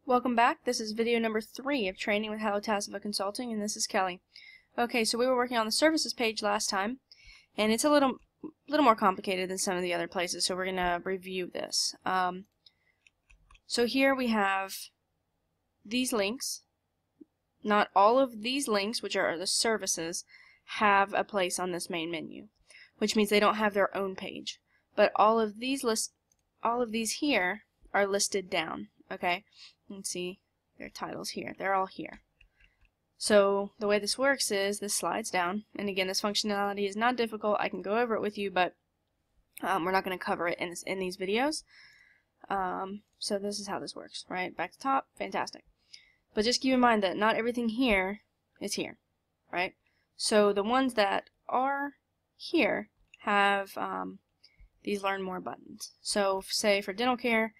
Welcome back. This is video number 3 of Training with Hello Tassiva Consulting, and this is Kelly. Okay, so we were working on the services page last time, and it's a little more complicated than some of the other places, so we're going to review this. So here we have these links. Not all of these links, which are the services, have a place on this main menu, which means they don't have their own page. But all of these here are listed down. Okay, you can see their titles here. They're all here. So the way this works is this slides down, and again, this functionality is not difficult. I can go over it with you, but we're not going to cover it in these videos. So this is how this works, right? Back to top, fantastic. But just keep in mind that not everything here is here, right? So the ones that are here have these Learn More buttons. So say for dental care,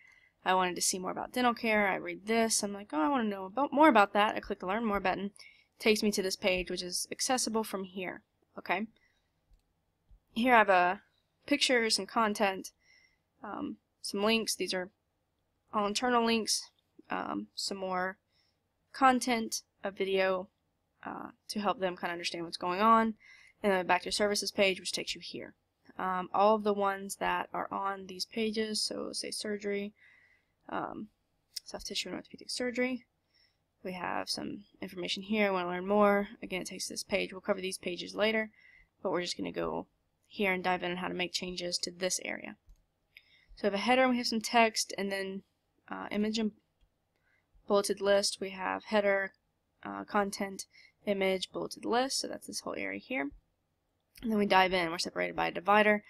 I wanted to see more about dental care. I read this. I'm like, oh, I want to know more about that. I click the Learn More button. It takes me to this page, which is accessible from here. Okay. Here I have pictures, some content, some links. These are all internal links. Some more content, a video to help them kind of understand what's going on, and then back to services page, which takes you here. All of the ones that are on these pages, so say surgery, soft tissue and orthopedic surgery. We have some information here. I want to learn more. Again, it takes this page. We'll cover these pages later, but we're just going to go here and dive in on how to make changes to this area. So we have a header, we have some text, and then image and bulleted list. We have header, content, image, bulleted list. So that's this whole area here. And then we dive in. We're separated by a divider,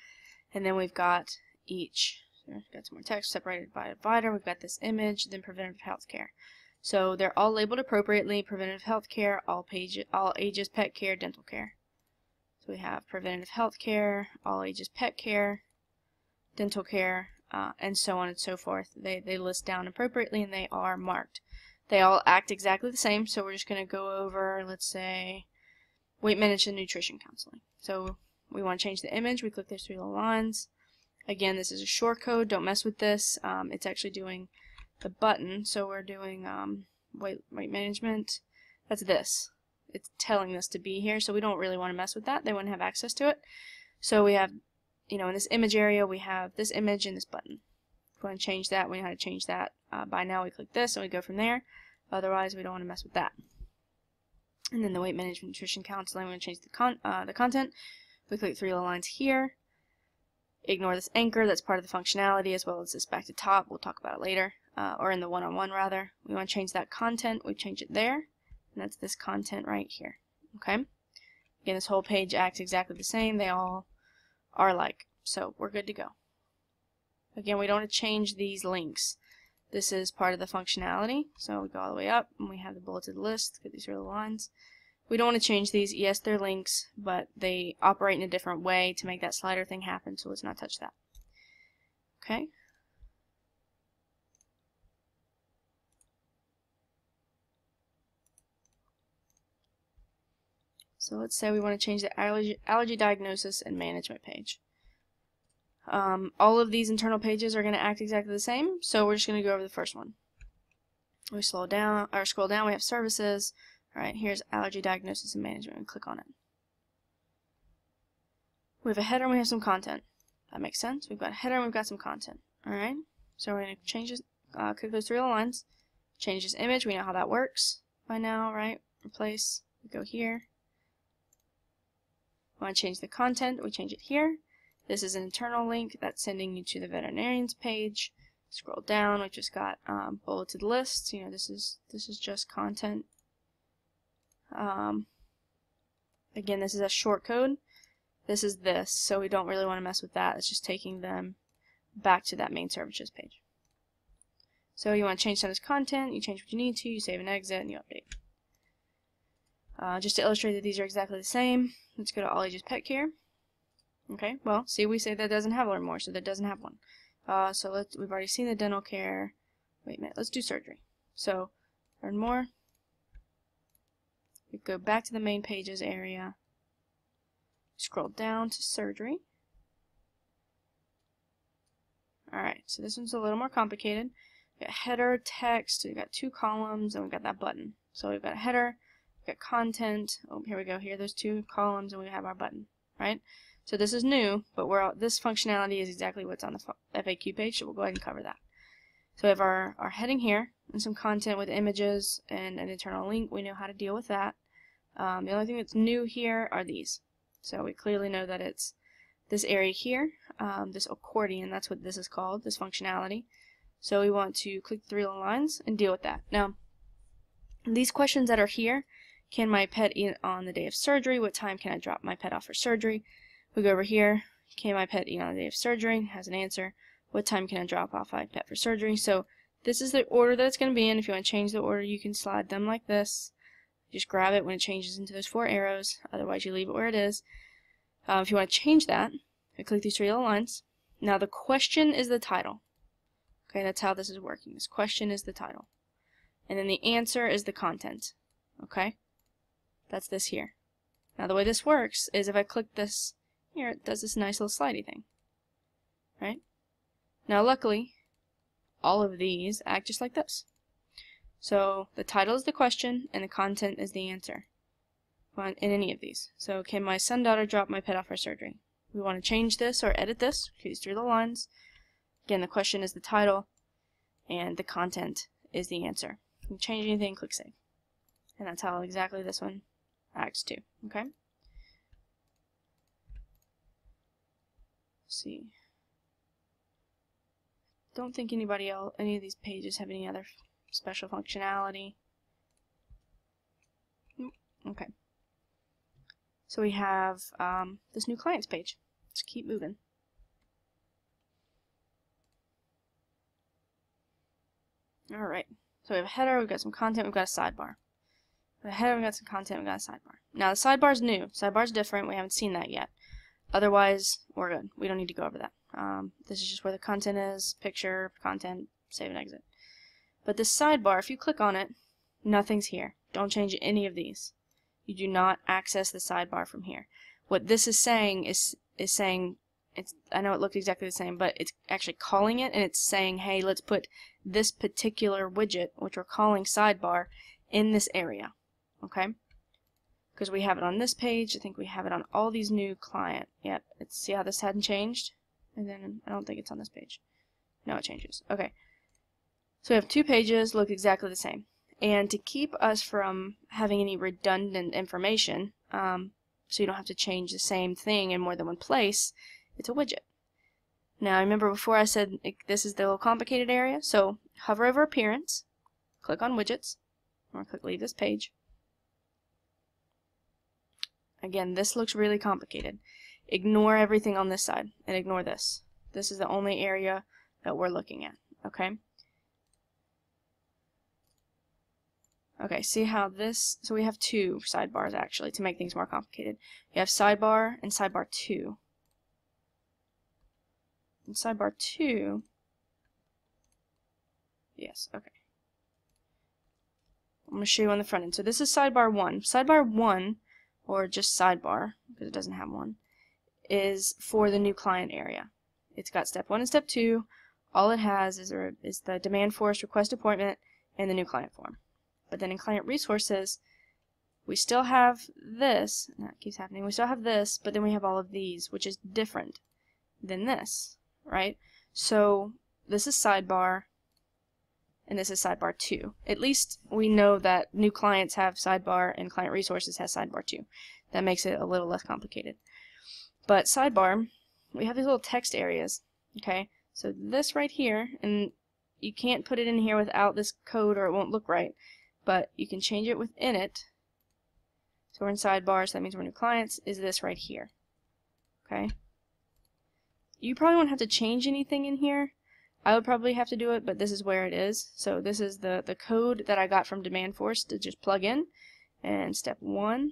and then we've got each. We've got some more text separated by a divider. We've got this image, then preventative health care. So they're all labeled appropriately: preventative health care, all ages pet care, dental care. So we have preventative health care, all ages pet care, dental care, and so on and so forth. They list down appropriately, and they are marked. They all act exactly the same, so we're just going to go over, let's say, weight management and nutrition counseling. So we want to change the image. We click those 3 little lines. Again, this is a short code. Don't mess with this. It's actually doing the button. So we're doing weight management. That's this. It's telling this to be here, so we don't really want to mess with that. They wouldn't have access to it. So we have, in this image area, we have this image and this button. If we want to change that, we know how to change that. By now, we click this and we go from there. Otherwise, we don't want to mess with that. And then the weight management, nutrition counseling, we're going to change the content. We click 3 little lines here. Ignore this anchor. That's part of the functionality, as well as this back to top. We'll talk about it later, or in the one-on-one rather. We want to change that content. We change it there, and that's this content right here. Okay. Again, this whole page acts exactly the same. They all are alike, so we're good to go. Again, we don't want to change these links. This is part of the functionality. So we go all the way up, and we have the bulleted list. Get these little lines. We don't want to change these. Yes, they're links, but they operate in a different way to make that slider thing happen, so let's not touch that. Okay. So let's say we want to change the allergy diagnosis and management page. All of these internal pages are going to act exactly the same, so we're just going to go over the first one. We scroll down, we have services. Alright, here's allergy diagnosis and management, and click on it. We have a header and we have some content. That makes sense. We've got a header and we've got some content. Alright, so we're going to change this, click those 3 little lines, change this image. We know how that works by now, right? Replace, we go here. We want to change the content, we change it here. This is an internal link that's sending you to the veterinarian's page. Scroll down, we've just got bulleted lists. This is just content. Again, this is a short code. This is this, so we don't really want to mess with that. It's just taking them back to that main services page. So you want to change some of this content, you change what you need to, you save and exit, and you update. Just to illustrate that these are exactly the same, let's go to all ages pet care. Okay, well, see, we say that doesn't have Learn More, so that doesn't have one. So we've already seen the dental care. Wait a minute, let's do surgery. So, Learn More. We go back to the main pages area, scroll down to surgery. Alright, so this one's a little more complicated. We've got header, text, we've got 2 columns, and we've got that button. So we've got a header, we've got content, oh here we go, here there's 2 columns, and we have our button, right? So this is new, but this functionality is exactly what's on the FAQ page, so we'll go ahead and cover that. So we have our heading here, and some content with images and an internal link. We know how to deal with that. The only thing that's new here are these. So we clearly know that it's this area here, this accordion, that's what this is called, this functionality. So we want to click the 3 little lines and deal with that. Now, these questions that are here, can my pet eat on the day of surgery? What time can I drop my pet off for surgery? We go over here, can my pet eat on the day of surgery? Has an answer. What time can I drop off my pet for surgery? So this is the order that it's going to be in. If you want to change the order, you can slide them like this. Just grab it when it changes into those 4 arrows. Otherwise, you leave it where it is. If you want to change that, you click these 3 little lines. Now the question is the title. Okay, that's how this is working. This question is the title. And then the answer is the content. Okay? That's this here. Now the way this works is if I click this here, it does this nice little slidey thing. Right? Now luckily, all of these act just like this. So the title is the question and the content is the answer in any of these. So can my son/daughter drop my pet off for surgery? We want to change this or edit this. These 3 little lines. Again, the question is the title and the content is the answer. If you change anything, click save. And that's how exactly this one acts too. Okay? Let's see. Don't think any of these pages have any other special functionality. Okay. So we have this new clients page. Let's keep moving. Alright. So we have a header, we've got some content, we've got a sidebar. The header, we've got some content, we've got a sidebar. Now the sidebar is new. Sidebar is different. We haven't seen that yet. Otherwise, we're good. We don't need to go over that. This is just where the content is, picture, content, save and exit. But this sidebar, if you click on it, nothing's here. Don't change any of these. You do not access the sidebar from here. What this is saying is saying, I know it looked exactly the same, but it's actually calling it, and it's saying, hey, let's put this particular widget, which we're calling sidebar, in this area. Okay? Because we have it on this page. I think we have it on all these new client. Yep. See how this hadn't changed? And then I don't think it's on this page. No, it changes. Okay. So we have 2 pages, look exactly the same. And to keep us from having any redundant information, so you don't have to change the same thing in more than one place, it's a widget. Now remember before I said this is the little complicated area, so hover over appearance, click on widgets, or click leave this page. Again, this looks really complicated. Ignore everything on this side and ignore this. This is the only area that we're looking at, okay? Okay, see how this, so we have 2 sidebars actually to make things more complicated. You have sidebar and sidebar 2. And sidebar 2, yes, okay. I'm going to show you on the front end. So this is sidebar 1. Sidebar 1, or just sidebar, because it doesn't have one, is for the new client area. It's got step 1 and step 2. All it has is the demand force, request appointment, and the new client form. But then in client resources, we still have this, and that keeps happening, we still have this, but then we have all of these, which is different than this, right? So this is sidebar, and this is sidebar 2. At least we know that new clients have sidebar and client resources has sidebar 2. That makes it a little less complicated. But sidebar, we have these little text areas, okay? So this right here, and you can't put it in here without this code or it won't look right, but you can change it within it. So we're in sidebar, so that means we're new clients, is this right here, okay? You probably won't have to change anything in here. I would probably have to do it, but this is where it is. So this is the code that I got from Demand Force to just plug in. And step 1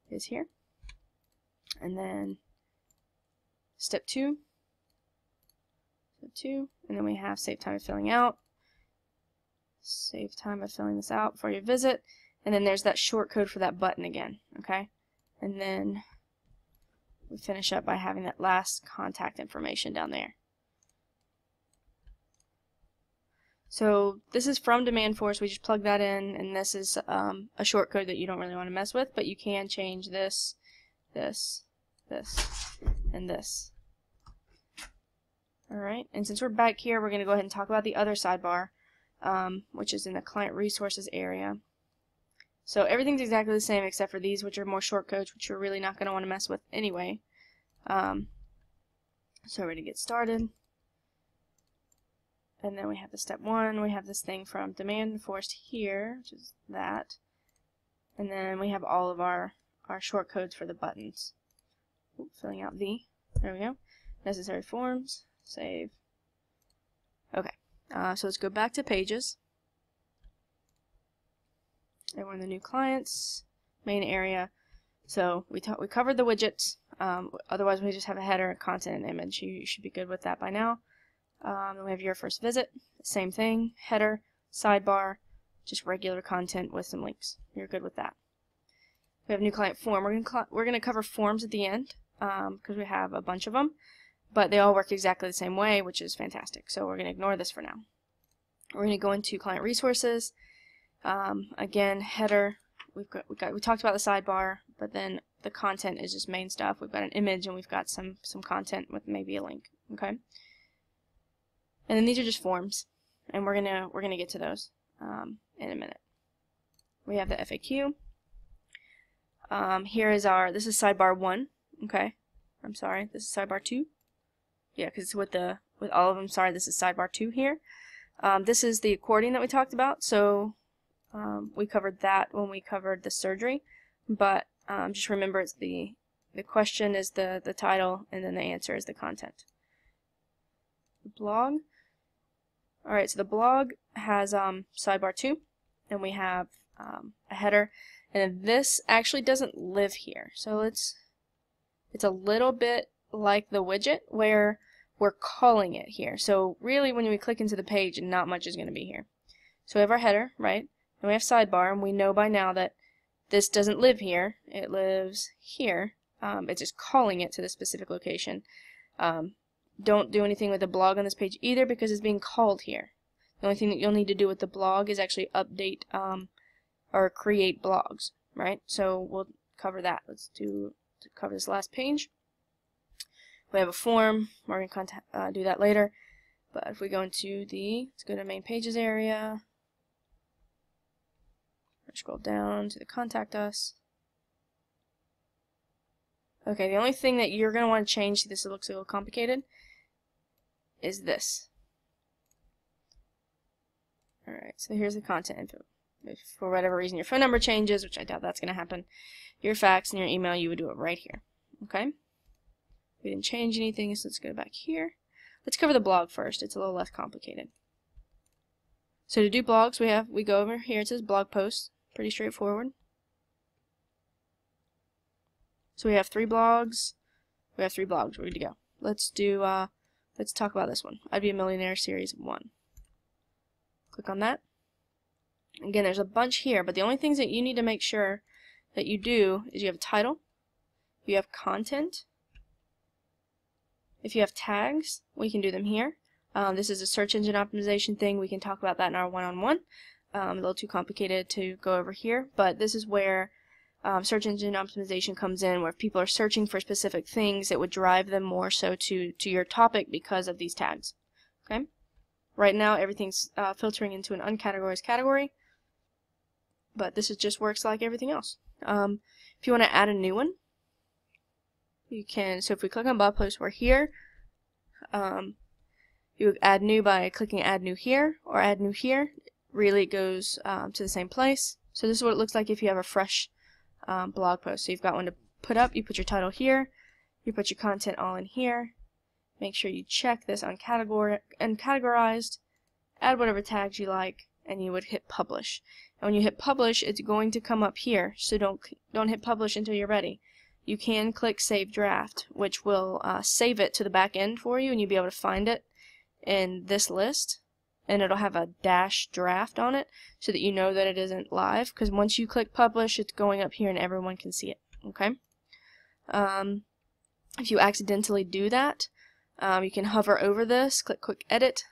is here. And then step 2. Step 2. And then we have save time of filling out. Save time of filling this out for your visit. And then there's that short code for that button again. Okay? And then we finish up by having that last contact information down there. So this is from demand force, we just plug that in, and this is a shortcode that you don't really want to mess with, but you can change this, this, and this. Alright, and since we're back here, we're going to go ahead and talk about the other sidebar, which is in the client resources area. So everything's exactly the same except for these, which are more shortcodes, which you're really not going to want to mess with anyway. So we're going to get started. And then we have the step 1, we have this thing from demand force here, which is that. And then we have all of our shortcodes for the buttons. Filling out V. There we go. Necessary forms. Save. Okay. So let's go back to pages. And we're in the new clients main area. So we covered the widgets. Otherwise, we just have a header, content, and image. You should be good with that by now. Then we have your first visit. Same thing. Header, sidebar, just regular content with some links. You're good with that. We have a new client form. We're going to cover forms at the end because we have a bunch of them, but they all work exactly the same way, which is fantastic. So we're going to ignore this for now. We're going to go into client resources. Again, header. We talked about the sidebar, but then the content is just main stuff. We've got an image and we've got some content with maybe a link. Okay. And then these are just forms, and we're gonna get to those in a minute. We have the FAQ. Here is this is sidebar 1. Okay, I'm sorry, this is sidebar 2. Yeah, because with all of them. Sorry, this is sidebar 2 here. This is the according that we talked about. So we covered that when we covered the surgery, but just remember it's the question is the title, and then the answer is the content. The blog. Alright, so the blog has sidebar 2, and we have a header, and this actually doesn't live here. So it's a little bit like the widget where we're calling it here. So really when we click into the page, not much is going to be here. So we have our header, right? And we have sidebar, and we know by now that this doesn't live here. It lives here. It's just calling it to the specific location. Don't do anything with the blog on this page either because it's being called here. The only thing that you'll need to do with the blog is actually update or create blogs, right? So we'll cover that. Let's cover this last page. We have a form. We're going to do that later. But if we go into let's go to main pages area. Scroll down to the contact us. Okay, the only thing that you're going to want to change, see this looks a little complicated, is this. Alright, so here's the content info. If for whatever reason your phone number changes, which I doubt that's going to happen, your fax and your email, you would do it right here. Okay? We didn't change anything, so let's go back here. Let's cover the blog first. It's a little less complicated. So to do blogs, we go over here, it says blog posts. Pretty straightforward. So we have 3 blogs. We have 3 blogs ready to go. Let's talk about this one. I'd Be a Millionaire Series 1. Click on that. Again, there's a bunch here, but the only things that you need to make sure that you do is you have a title, you have content. If you have tags, we can do them here. This is a search engine optimization thing. We can talk about that in our one-on-one. A little too complicated to go over here, but this is where search engine optimization comes in, where if people are searching for specific things, it would drive them more so to your topic because of these tags. Okay. Right now, everything's filtering into an uncategorized category, but this just works like everything else. If you want to add a new one, you can. So if we click on blog post, we're here. You add new by clicking add new here or add new here. Really, it goes to the same place. So this is what it looks like if you have a fresh blog post. So you've got one to put up. You put your title here. You put your content all in here. Make sure you check this on categorized. Add whatever tags you like, and you would hit publish. And when you hit publish, it's going to come up here. So don't hit publish until you're ready. You can click save draft, which will save it to the back end for you, and you'll be able to find it in this list. And it'll have a dash draft on it so that you know that it isn't live, because once you click publish, it's going up here and everyone can see it. Okay. If you accidentally do that, you can hover over this, click quick edit,